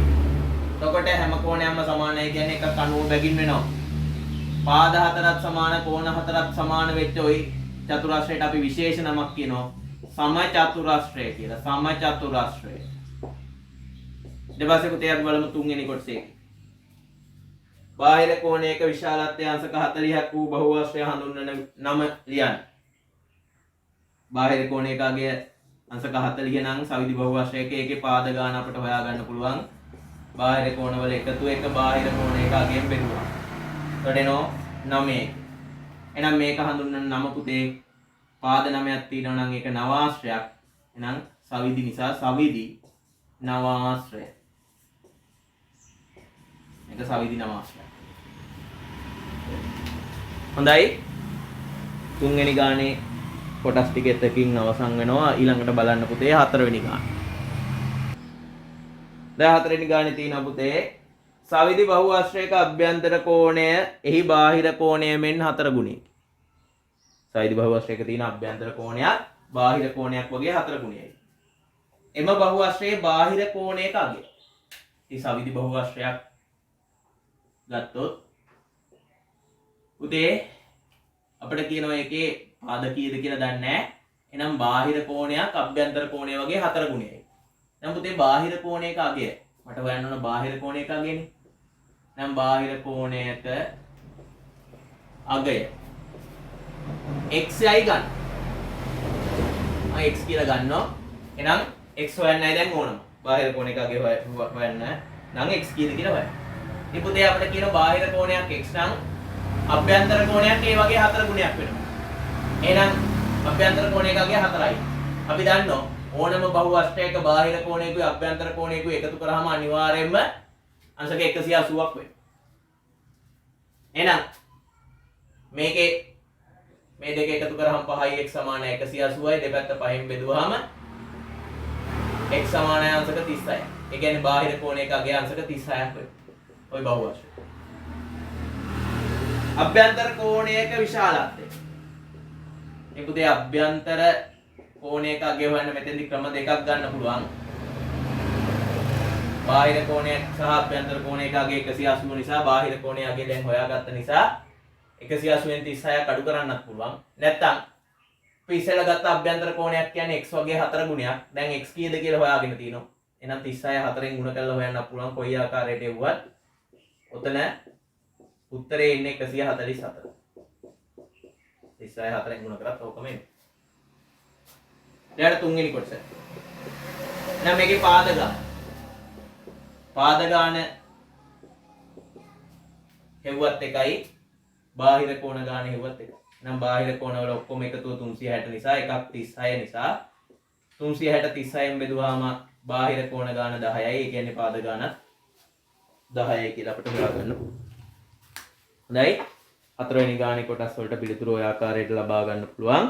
එතකොට හැම කෝණයක්ම සමානයි කියන්නේ එකක් 90 බැගින් වෙනවා. පාද 4ක් සමාන කෝණ 4ක් සමාන වෙච්ච ওই චතුරස්‍රයට අපි විශේෂ නමක් කියනවා සමචතුරස්‍රය කියලා. සමචතුරස්‍රය. ඊට පස්සේ පුතේ අපි බලමු තුන්වෙනි කොටසේ. බාහිර කෝණයක විශාලත්වය අංශක 40ක් වූ බහුවස්ත්‍රය හඳුන්වන නම ලියන්න. බාහිර කෝණයකගේ අංශක 40 නම් සවිධි බහුවස්ත්‍රයක ඒකේ පාද ගාන අපිට හොයාගන්න පුළුවන්. බාහිර කෝණවල එකතු එක බාහිර කෝණයකගෙන් බෙදුවා. එතකොට 9. එහෙනම් මේක හඳුන්වන නම පුතේ පාද 9ක් තියෙනවා නම් ඒක නවාශ්‍රයක්. එහෙනම් සවිධි නිසා සවිධි නවාශ්‍රය. මේක සවිධි නවාශ්‍රය. හොඳයි. තුන්වෙනි ගානේ කොටස් ටිකෙන් අවසන් වෙනවා. ඊළඟට බලන්න පුතේ හතරවෙනි ගාන. දැන් හතරවෙනි ගානේ තියෙනවා පුතේ සවිධි බහුවස්ත්‍රයක අභ්‍යන්තර කෝණය එහි බාහිර කෝණය මෙන් 4 ගුණයකි. සවිධි බහුවස්ත්‍රයක තියෙන අභ්‍යන්තර කෝණයක් බාහිර කෝණයක් වගේ 4 ගුණයයි. එම බහුවස්ත්‍රයේ බාහිර කෝණයක අගය. ඉතින් සවිධි බහුවස්ත්‍රයක් ගත්තොත් උදේ අපිට කියනවා එකේ පාද කීයද කියලා දන්නේ නැහැ. එහෙනම් බාහිර කෝණයක් අභ්‍යන්තර කෝණය වගේ 4 ගුණයයි. දැන් පුතේ බාහිර කෝණයක අගය මට හොයන්න ඕන බාහිර කෝණයක අගයනේ. දැන් බාහිර කෝණයක අගය xයි ගන්න. මම x කියලා ගන්නවා. එහෙනම් x හොයන්නයි දැන් ඕනම. බාහිර කෝණයක අගය හොයන්න නම් x කීයද කියලා හොයන්න. ඉතින් පුතේ අපිට කියන බාහිර කෝණයක් x නම් අභ්‍යන්තර කෝණයක් ඒ වගේ 4 ගුණයක් වෙනවා. එහෙනම් අභ්‍යන්තර කෝණයක අගය 4යි. අපි දන්නවා ඕනම බහුවස්ත්‍රයක බාහිර කෝණයකුයි අභ්‍යන්තර කෝණයකුයි එකතු කරාම අනිවාර්යයෙන්ම අංශක 180ක් වෙනවා. එහෙනම් මේකේ මේ දෙක එකතු කරාම 5යි x සමානයි 180යි දෙපැත්ත 5න් බෙදුවාම x සමානයි අංශක 36යි. ඒ කියන්නේ බාහිර කෝණයක අගය අංශක 36ක් වෙනවා. ওই බහුවස්ත්‍රය. අභ්‍යන්තර කෝණයක විශාලත්වය. මේ පුතේ අභ්‍යන්තර කෝණයක අගය හොයන්න මෙතෙන්දි ක්‍රම දෙකක් ගන්න පුළුවන්. බාහිර කෝණයක් සහ අභ්‍යන්තර කෝණයක අගය 180 නිසා බාහිර කෝණයේ අගය දැන් හොයාගත්ත නිසා 180න් 36ක් අඩු කරන්නත් පුළුවන්. නැත්තම් අපි ඉස්සෙල්ලා ගත්ත අභ්‍යන්තර කෝණයක් කියන්නේ x වගේ 4 ගුණයක්. දැන් x කීයද කියලා හොයාගෙන තිනවා. එහෙනම් 36 4න් ගුණ කරලා හොයන්න පුළුවන් කොයි ආකාරයට එවුවත්. ඔතන උත්තරේ ඉන්නේ 144. 36 4න් ගුණ කරත් ඕකම එන්නේ. ඊට තුන්වෙනි කොටස. එහෙනම් මේකේ පාද ගාන. පාද ගාන හෙව්වත් එකයි බාහිර කෝණ ගාන හෙව්වත් එකයි. එහෙනම් බාහිර කෝණ වල ඔක්කොම එකතුව 360 නිසා එකක් 36 නිසා 360 36න් බෙදුවාම බාහිර කෝණ ගාන 10යි. ඒ කියන්නේ පාද ගාන 10යි කියලා අපිට හොයාගන්න පුළුවන්. හොඳයි. හතරවෙනි ගානේ කොටස් වලට පිළිතුරු ඔය ආකාරයට ලබා ගන්න පුළුවන්.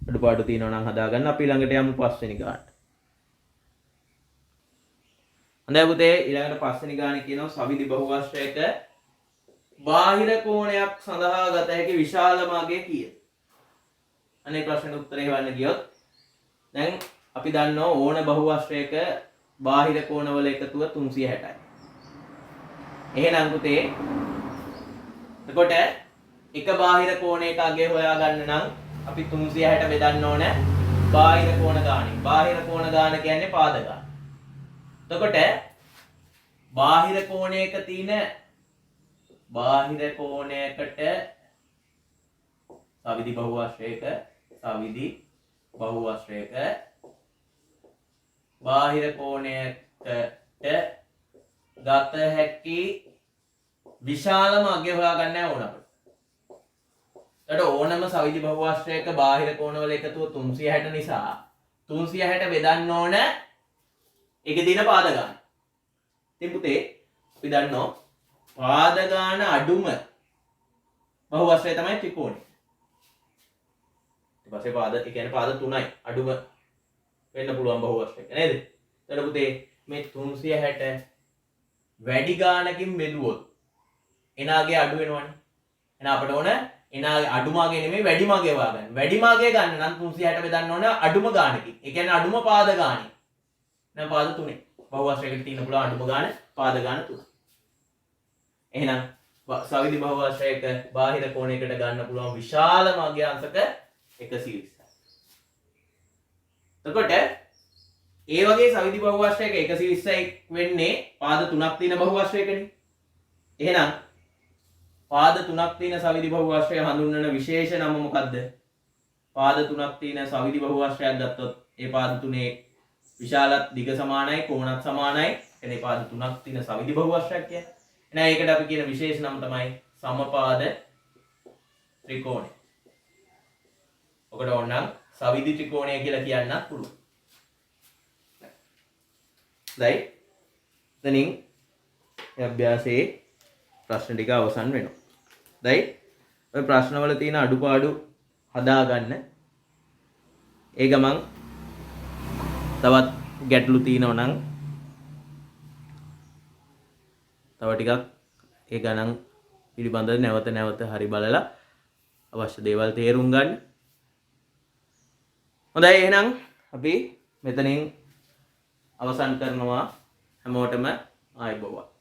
අඩුපාඩු තියෙනවා නම් හදාගන්න. අපි ළඟට යමු පස්වෙනි ගානට. හොඳයි පුතේ ඊළඟට පස්වෙනි ගානේ කියනවා සවිධි බහුවස්ත්‍රයක බාහිර කෝණයක් සඳහා ගත හැකි විශාලම අගය කීයද? අනේ ප්‍රශ්නෙට උත්තරේ හොයන්න ගියොත් දැන් අපි දන්නවා ඕන බහුවස්ත්‍රයක බාහිර කෝණවල එකතුව 360යි. එහෙනම් පුතේ එතකොට එක බාහිර කෝණයක අගය හොයාගන්න නම් අපි 360 බෙදන්න ඕන බාහිර කෝණ ගානේ. බාහිර කෝණ ගාන කියන්නේ පාද ගාන. එතකොට බාහිර කෝණයක තියෙන බාහිර කෝණයකට සවිධි බහුවස්ත්‍රයක බාහිර කෝණයකට ගත හැකි විශාලම අගය හොයාගන්න ඕන අපිට. එතකොට ඕනම සවිධි බහුවස්ත්‍රයක බාහිර කෝණවල එකතුව 360 නිසා 360 බෙදන්න ඕන ඒකේ තියෙන පාද ගාන. ඉතින් පුතේ අපි දන්නවා පාද ගාන අඩුම බහුවස්ත්‍රය තමයි ත්‍රිකෝණය. ඊට පස්සේ පාද ඒ කියන්නේ පාද 3යි අඩුම වෙන්න පුළුවන් බහුවස්ත්‍රයක නේද? එතකොට පුතේ මේ 360 වැඩි ගානකින් බෙදුවොත් එනාගේ අඩු වෙනවනේ. එහෙනම් අපිට ඕන එනාගේ අඩු මාගේ නෙමෙයි වැඩි මාගේ හොයාගන්න. වැඩි මාගේ ගන්න නම් 360 බෙදන්න ඕන අඩුම ගානකින්. ඒ කියන්නේ අඩුම පාද ගානෙ. දැන් පාද 3. බහුවස්ත්‍රයකට තියෙන පුළුවන් අඩුම ගාන පාද ගාන 3. එහෙනම් සවිදි බහුවස්ත්‍රයක බාහිර කෝණයකට ගන්න පුළුවන් විශාල මග්‍යාංශක 120යි. එතකොට ඒ වගේ සවිදි බහුවස්ත්‍රයක 120යි වෙන්නේ පාද 3ක් තියෙන බහුවස්ත්‍රයකනේ. එහෙනම් පාද 3ක් තියෙන සවිදි බහුවස්ත්‍රය හඳුන්වන විශේෂ නම මොකද්ද? පාද 3ක් තියෙන සවිදි බහුවස්ත්‍රයක් ගත්තොත් ඒ පාද තුනේ විශාලත් දිග සමානයි කෝණත් සමානයි. එනේ පාද 3ක් තියෙන සවිදි බහුවස්ත්‍රයක් කියන්නේ. එහෙනම් ඒකට අපි කියන විශේෂ නම තමයි සමපාද ත්‍රිකෝණය. ඔකට ඕනනම් සවිදි ත්‍රිකෝණය කියලා කියන්නත් පුළුවන්. දැන් එතනින් මේ අභ්‍යාසයේ ප්‍රශ්න ටික අවසන් වෙනවා. දැන් ඔය ප්‍රශ්නවල තියෙන අඩුපාඩු හදාගන්න. ඒ ගමන් තවත් ගැටලු තියෙනවා නම් තව ටිකක් ඒ ගණන් පිළිබඳව නැවත නැවත හරි බලලා අවශ්‍ය දේවල් තේරුම් ගන්න. හොඳයි එහෙනම් අපි මෙතනින් අවසන් කරනවා. හැමෝටම ආයුබෝවන්.